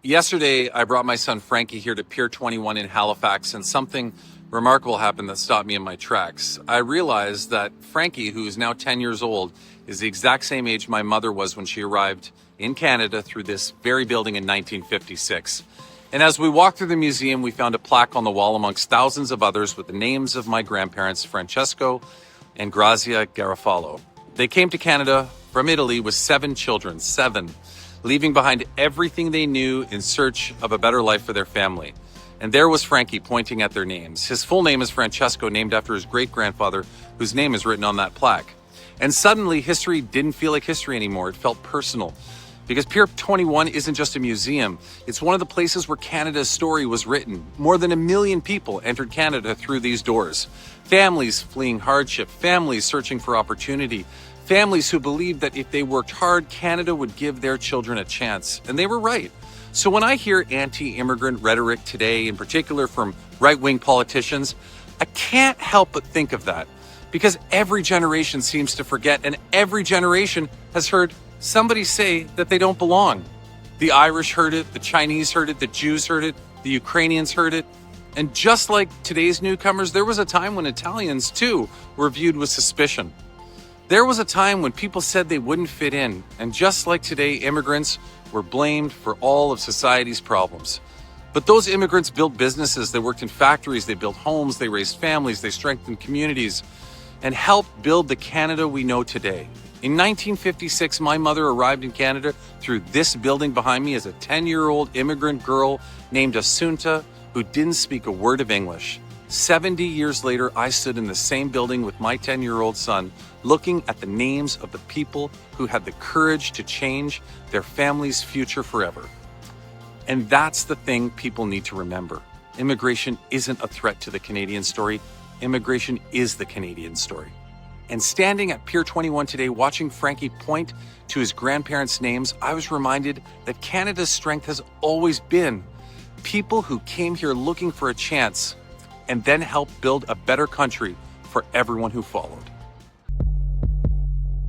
Yesterday, I brought my son Frankie here to Pier 21 in Halifax, and something remarkable happened that stopped me in my tracks. I realized that Frankie, who is now 10 years old, is the exact same age my mother was when she arrived in Canada through this very building in 1956. And as we walked through the museum, we found a plaque on the wall amongst thousands of others with the names of my grandparents, Francesco and Grazia Garofalo. They came to Canada from Italy with 7 children, 7, leaving behind everything they knew in search of a better life for their family. And there was Frankie pointing at their names. His full name is Francesco, named after his great-grandfather, whose name is written on that plaque. And suddenly, history didn't feel like history anymore. It felt personal. Because Pier 21 isn't just a museum. It's one of the places where Canada's story was written. More than 1 million people entered Canada through these doors. Families fleeing hardship, families searching for opportunity, families who believed that if they worked hard, Canada would give their children a chance. And they were right. So when I hear anti-immigrant rhetoric today, in particular from right-wing politicians, I can't help but think of that. Because every generation seems to forget, and every generation has heard somebody say that they don't belong. The Irish heard it, the Chinese heard it, the Jews heard it, the Ukrainians heard it. And just like today's newcomers, there was a time when Italians, too, were viewed with suspicion. There was a time when people said they wouldn't fit in, and just like today, immigrants were blamed for all of society's problems. But those immigrants built businesses, they worked in factories, they built homes, they raised families, they strengthened communities, and helped build the Canada we know today. In 1956, my mother arrived in Canada through this building behind me as a 10-year-old immigrant girl named Assunta, who didn't speak a word of English. 70 years later, I stood in the same building with my 10-year-old son, looking at the names of the people who had the courage to change their family's future forever. And that's the thing people need to remember. Immigration isn't a threat to the Canadian story. Immigration is the Canadian story. And standing at Pier 21 today, watching Frankie point to his grandparents' names, I was reminded that Canada's strength has always been people who came here looking for a chance and then helped build a better country for everyone who followed.